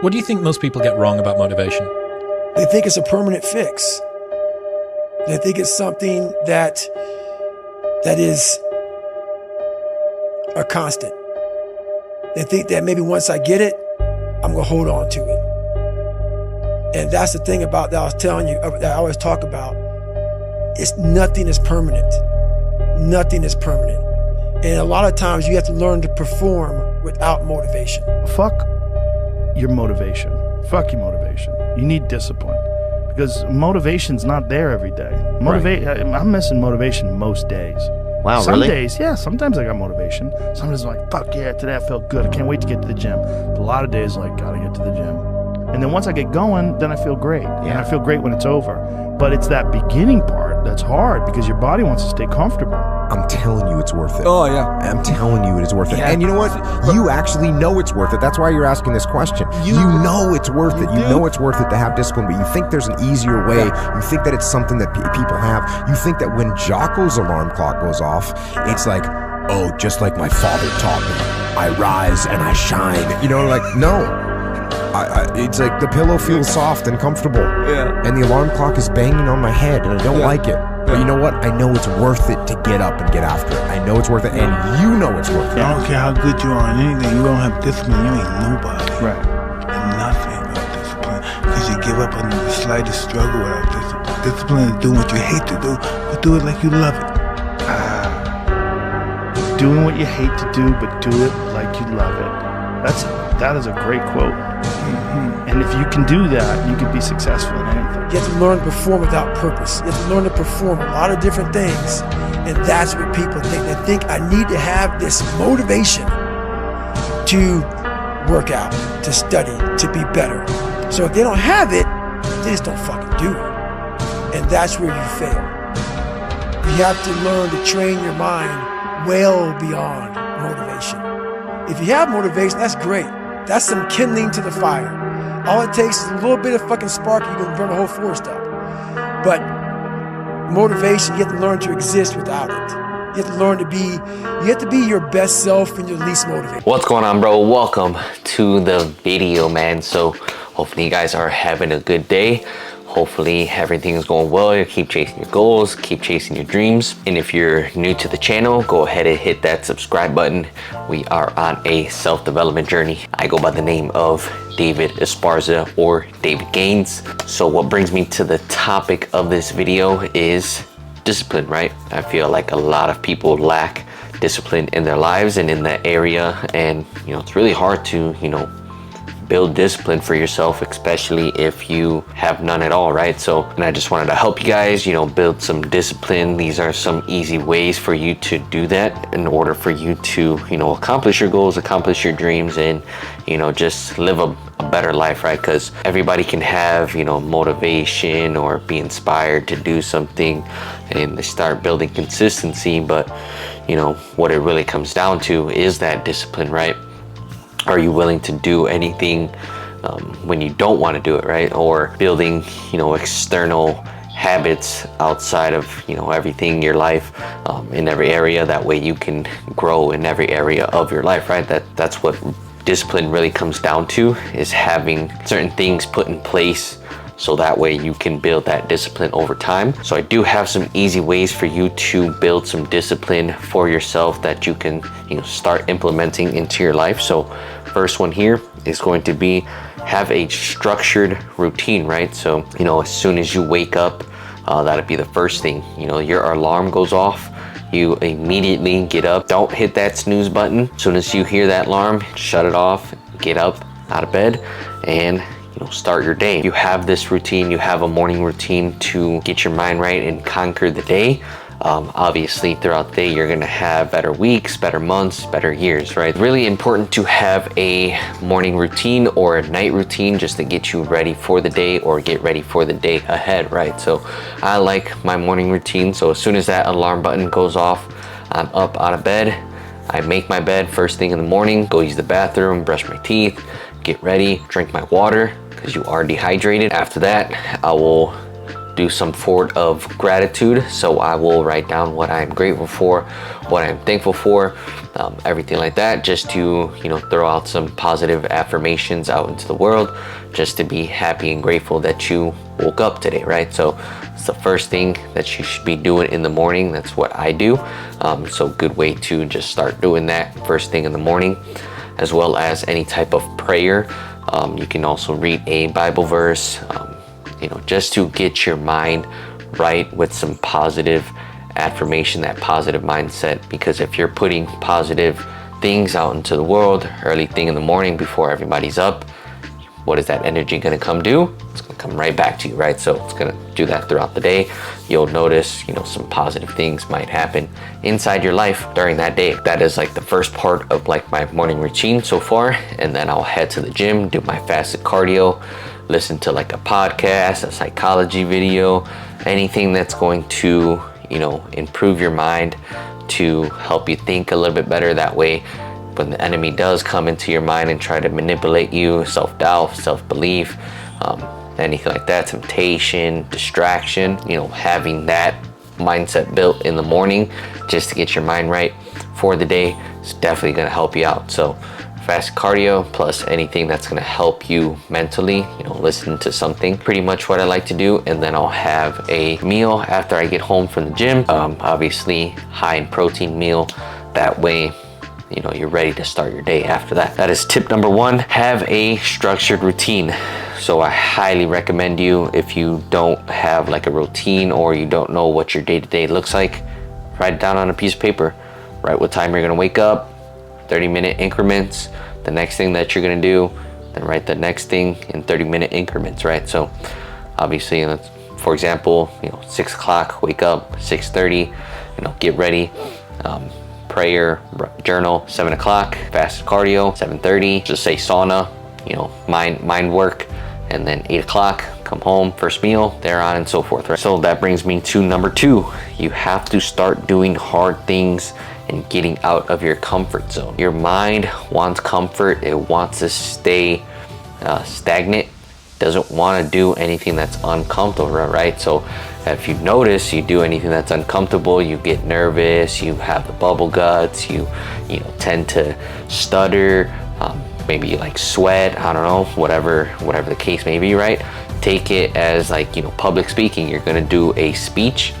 What do you think most people get wrong about motivation? They think it's a permanent fix. They think it's something that is a constant. They think that maybe once I get it, I'm gonna hold on to it. And that's the thing about that I was telling you, that I always talk about, is nothing is permanent. Nothing is permanent. And a lot of times you have to learn to perform without motivation. Fuck your motivation. Fuck your motivation. You need discipline. Because motivation's not there every day. I'm missing motivation most days. Wow, Some really? days, yeah, sometimes I got motivation. Sometimes I'm like, fuck yeah, today I felt good. I can't wait to get to the gym. But a lot of days, like, gotta get to the gym. And then once I get going, then I feel great. And I feel great when it's over. But it's that beginning part that's hard because your body wants to stay comfortable. I'm telling you it's worth it. Oh, yeah. I'm telling you it is worth it. Yeah. And you know what? You actually know it's worth it. That's why you're asking this question. You know it's worth it. You know it's worth it to have discipline, but you think there's an easier way. Yeah. You think that it's something that people have. You think that when Jocko's alarm clock goes off, it's like, oh, just like my father taught me, I rise and I shine. You know, like, no. It's like the pillow feels soft and comfortable. Yeah. And the alarm clock is banging on my head and I don't like it. But you know what? I know it's worth it to get up and get after it. I know it's worth it, and you know it's worth it. I don't care how good you are in anything, you don't have discipline, you ain't nobody. Right. And nothing without discipline. Because you give up under the slightest struggle without discipline. Discipline is doing what you hate to do, but do it like you love it. Doing what you hate to do, but do it like you love it. That is a great quote. And if you can do that, you can be successful in anything. You have to learn to perform without purpose. You have to learn to perform a lot of different things. And that's what people think. They think I need to have this motivation to work out, to study, to be better. So if they don't have it, they just don't fucking do it. And that's where you fail. You have to learn to train your mind well beyond motivation. If you have motivation, that's great. That's some kindling to the fire. All it takes is a little bit of fucking spark, you can burn the whole forest up. But motivation, you have to learn to exist without it. You have to learn to be, you have to be your best self when you're least motivated. What's going on, bro? Welcome to the video, man. So hopefully you guys are having a good day. Hopefully everything is going well. You keep chasing your goals, keep chasing your dreams. And if you're new to the channel, go ahead and hit that subscribe button. We are on a self-development journey. I go by the name of David Esparza or David Gaines. So what brings me to the topic of this video is discipline, right? I feel like a lot of people lack discipline in their lives and in that area. And, you know, it's really hard to, build discipline for yourself, especially if you have none at all, right? So, and I just wanted to help you guys, build some discipline. These are some easy ways for you to do that in order for you to, accomplish your goals, accomplish your dreams, and, just live a better life, right? Because everybody can have, motivation or be inspired to do something and they start building consistency. But, what it really comes down to is that discipline, right? Are you willing to do anything when you don't want to do it, right? Or building, external habits outside of, everything in your life, in every area. That way you can grow in every area of your life, right? That's what discipline really comes down to, is having certain things put in place so that way you can build that discipline over time. So I do have some easy ways for you to build some discipline for yourself that you can, start implementing into your life. So first one here is going to be have a structured routine, right? So, as soon as you wake up, that'd be the first thing, your alarm goes off, you immediately get up. Don't hit that snooze button. As soon as you hear that alarm, shut it off, get up out of bed, and start your day. You have this routine, you have a morning routine to get your mind right and conquer the day. Obviously throughout the day you're gonna have better weeks, better months, better years, right? Really important to have a morning routine or a night routine just to get you ready for the day or get ready for the day ahead, right? So I like my morning routine. So as soon as that alarm button goes off, I'm up out of bed. I make my bed first thing in the morning, go use the bathroom, brush my teeth, get ready, drink my water because you are dehydrated. After that, I will do some form of gratitude. So I will write down what I'm grateful for, what I'm thankful for. everything like that, just to, you know, throw out some positive affirmations out into the world, just to be happy and grateful that you woke up today, right? So it's the first thing that you should be doing in the morning. That's what I do. So good way to just start doing that first thing in the morning, as well as any type of prayer. You can also read a Bible verse, you know, just to get your mind right with some positive affirmation, that positive mindset. Because if you're putting positive things out into the world early thing in the morning before everybody's up, what is that energy going to come do? It's going to come right back to you, right? So it's going to do that throughout the day. You'll notice, you know, some positive things might happen inside your life during that day. That is like the first part of like my morning routine so far. And then I'll head to the gym, do my fasted cardio, listen to like a podcast, a psychology video, anything that's going to, you know, improve your mind, to help you think a little bit better. That way, when the enemy does come into your mind and try to manipulate you, self-doubt, self-belief, anything like that, temptation, distraction, you know, having that mindset built in the morning just to get your mind right for the day is definitely going to help you out. So fast cardio plus anything that's going to help you mentally, you know, listen to something, pretty much what I like to do. And then I'll have a meal after I get home from the gym, obviously high in protein meal. That way, you know, you're ready to start your day after that. That is tip number 1. Have a structured routine. So I highly recommend you, if you don't have like a routine or you don't know what your day-to-day looks like, write it down on a piece of paper. Write what time you're gonna wake up, 30-minute increments, the next thing that you're gonna do, then write the next thing in 30-minute increments, right? So obviously, for example, you know, 6 o'clock, wake up, 6:30, you know, get ready, prayer, journal, 7 o'clock, fasted cardio, 7:30, just say sauna, you know, mind work, and then 8 o'clock, come home, first meal, there on and so forth, right? So that brings me to number 2. You have to start doing hard things and getting out of your comfort zone. Your mind wants comfort. It wants to stay stagnant. Doesn't want to do anything that's uncomfortable, right? So if you notice, you do anything that's uncomfortable, you get nervous, you have the bubble guts, you know, tend to stutter, maybe you like sweat, I don't know, whatever the case may be, right? Take it as like, you know, public speaking. You're gonna do a speech,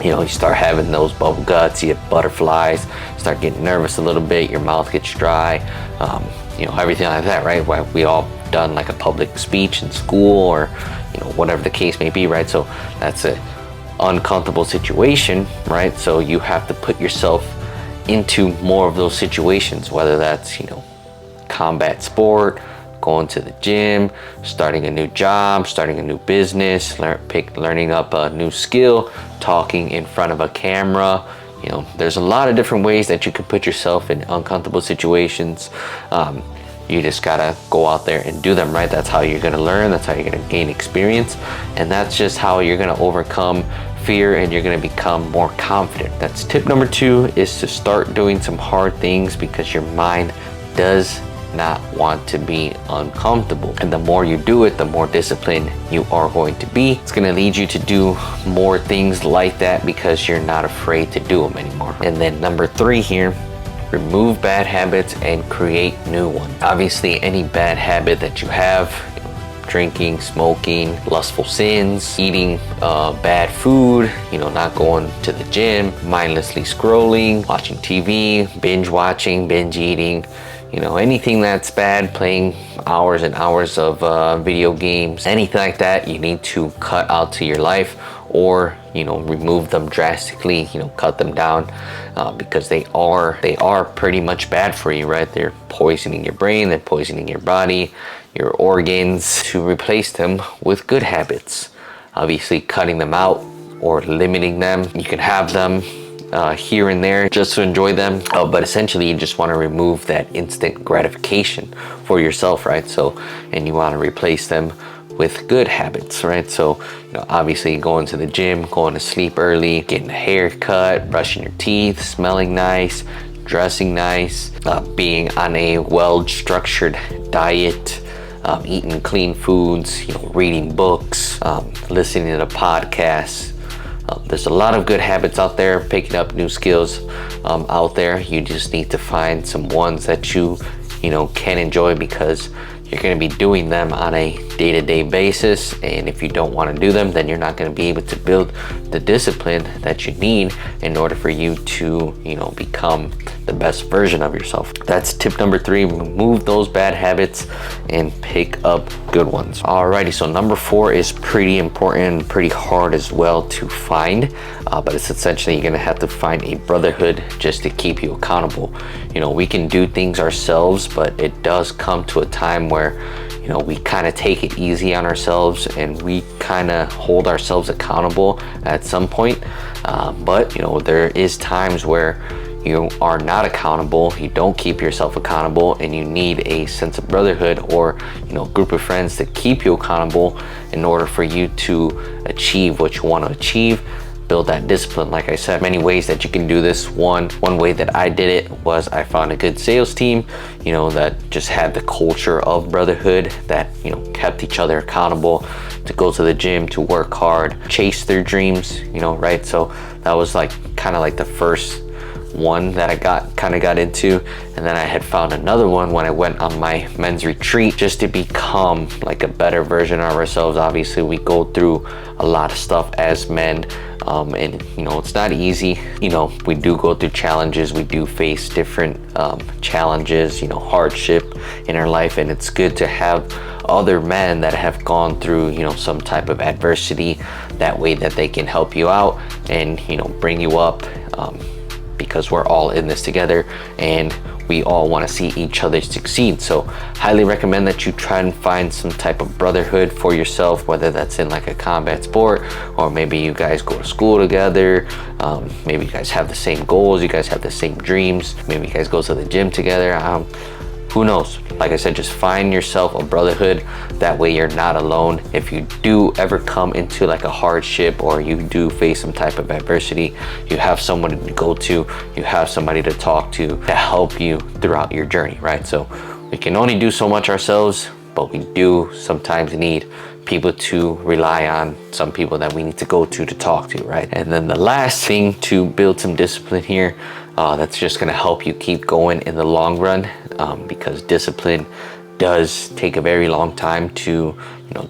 you know, you start having those bubble guts, you have butterflies, start getting nervous a little bit, your mouth gets dry, you know, everything like that, right? We all done like a public speech in school, or, you know, whatever the case may be, right? So that's a uncomfortable situation, right? So you have to put yourself into more of those situations, whether that's, you know, combat sport, going to the gym, starting a new job, starting a new business, learning up a new skill, talking in front of a camera. You know, there's a lot of different ways that you can put yourself in uncomfortable situations. You just gotta go out there and do them, right? That's how you're gonna learn, that's how you're gonna gain experience, and that's just how you're gonna overcome fear and you're gonna become more confident. That's tip number 2, is to start doing some hard things, because your mind does not want to be uncomfortable. And the more you do it, the more disciplined you are going to be. It's going to lead you to do more things like that because you're not afraid to do them anymore. And then number 3 here, remove bad habits and create new ones. Obviously, any bad habit that you have, drinking, smoking, lustful sins, eating bad food, you know, not going to the gym, mindlessly scrolling, watching TV, binge watching, binge eating, you know, anything that's bad, playing hours and hours of video games, anything like that, you need to cut out to your life, or, you know, remove them drastically, you know, cut them down, because they are pretty much bad for you, right? They're poisoning your brain, they're poisoning your body, your organs. To replace them with good habits, obviously cutting them out or limiting them. You can have them here and there just to enjoy them, but essentially you just want to remove that instant gratification for yourself, right? So, and you want to replace them with good habits, right? So, you know, obviously going to the gym, going to sleep early, getting a haircut, brushing your teeth, smelling nice, dressing nice, being on a well-structured diet, eating clean foods, you know, reading books, listening to podcasts, There's a lot of good habits out there, picking up new skills out there. You just need to find some ones that you can enjoy, because you're going to be doing them on a day-to-day basis, and if you don't want to do them, then you're not going to be able to build the discipline that you need in order for you to become the best version of yourself. That's tip number 3. Remove those bad habits and pick up good ones. Alrighty, so number 4 is pretty important, pretty hard as well to find, but it's essentially you're going to have to find a brotherhood just to keep you accountable. We can do things ourselves, but it does come to a time where we kind of take it easy on ourselves, and we kind of hold ourselves accountable at some point. But there is times where you are not accountable, you don't keep yourself accountable, and you need a sense of brotherhood or group of friends to keep you accountable in order for you to achieve what you want to achieve. Build that discipline. Like I said, many ways that you can do this. One way that I did it was I found a good sales team, that just had the culture of brotherhood, that kept each other accountable to go to the gym, to work hard, chase their dreams, right? So that was kind of like the first one that I got into. And then I had found another one when I went on my men's retreat, just to become like a better version of ourselves. Obviously we go through a lot of stuff as men, and it's not easy. We do go through challenges, we do face different challenges, hardship in our life, and it's good to have other men that have gone through some type of adversity, that way that they can help you out and bring you up, because we're all in this together and we all want to see each other succeed. So highly recommend that you try and find some type of brotherhood for yourself, whether that's in like a combat sport, or maybe you guys go to school together, maybe you guys have the same goals, you guys have the same dreams, maybe you guys go to the gym together. Who knows? Like I said, just find yourself a brotherhood. That way you're not alone. If you do ever come into like a hardship, or you do face some type of adversity, you have someone to go to, you have somebody to talk to help you throughout your journey, right? So we can only do so much ourselves, but we do sometimes need people to rely on, some people that we need to go to talk to, right? And then the last thing to build some discipline here, that's just going to help you keep going in the long run, because discipline does take a very long time to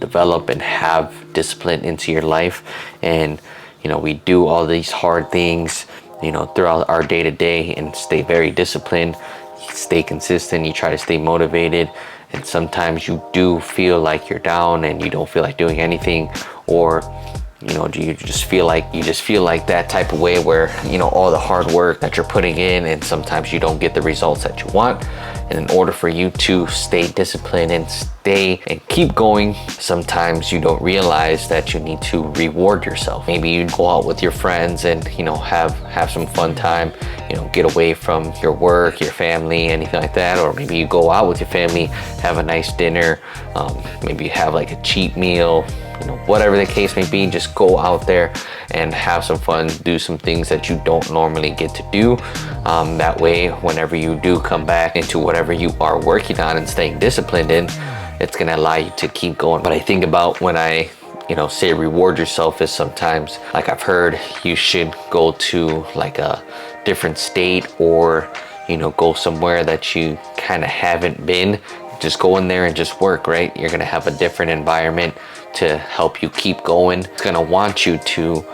develop and have discipline into your life. And we do all these hard things throughout our day-to-day and stay very disciplined, stay consistent, you try to stay motivated, and sometimes you do feel like you're down and you don't feel like doing anything, or you just feel like that type of way where all the hard work that you're putting in, and sometimes you don't get the results that you want. And in order for you to stay disciplined and keep going, sometimes you don't realize that you need to reward yourself. Maybe you go out with your friends and have some fun time, get away from your work, your family, anything like that. Or maybe you go out with your family, have a nice dinner, maybe you have like a cheap meal, whatever the case may be. Just go out there and have some fun, do some things that you don't normally get to do. That way, whenever you do come back into whatever you are working on and staying disciplined in, it's gonna allow you to keep going. But I think about when I say reward yourself, is sometimes, like I've heard, you should go to like a different state, or go somewhere that you kind of haven't been. Just go in there and just work, right? You're gonna have a different environment to help you keep going. It's gonna want you to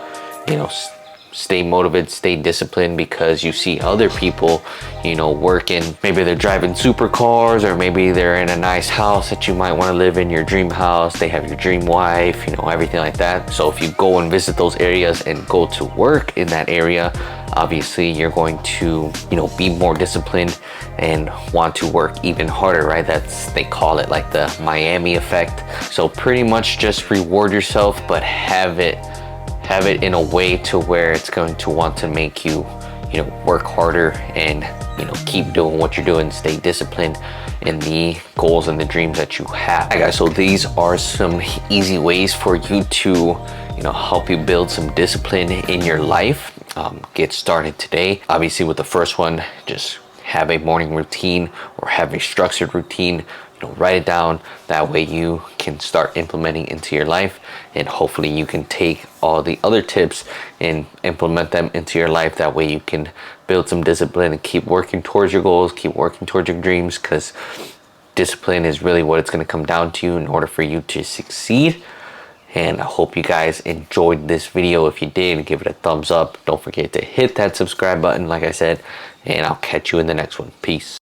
stay motivated, stay disciplined, because you see other people working. Maybe they're driving supercars, or maybe they're in a nice house that you might want to live in, your dream house. They have your dream wife, everything like that. So if you go and visit those areas and go to work in that area, obviously you're going to be more disciplined and want to work even harder, right? They call it like the Miami effect. So pretty much just reward yourself, but have it in a way to where it's going to want to make you work harder and keep doing what you're doing, stay disciplined in the goals and the dreams that you have. Hi guys, so these are some easy ways for you to help you build some discipline in your life. Get started today. Obviously with the first one, just have a morning routine or have a structured routine. Write it down. That way you can start implementing into your life, and hopefully you can take all the other tips and implement them into your life. That way you can build some discipline and keep working towards your goals, keep working towards your dreams, because discipline is really what it's going to come down to in order for you to succeed. And I hope you guys enjoyed this video. If you did, give it a thumbs up. Don't forget to hit that subscribe button, like I said, and I'll catch you in the next one. Peace.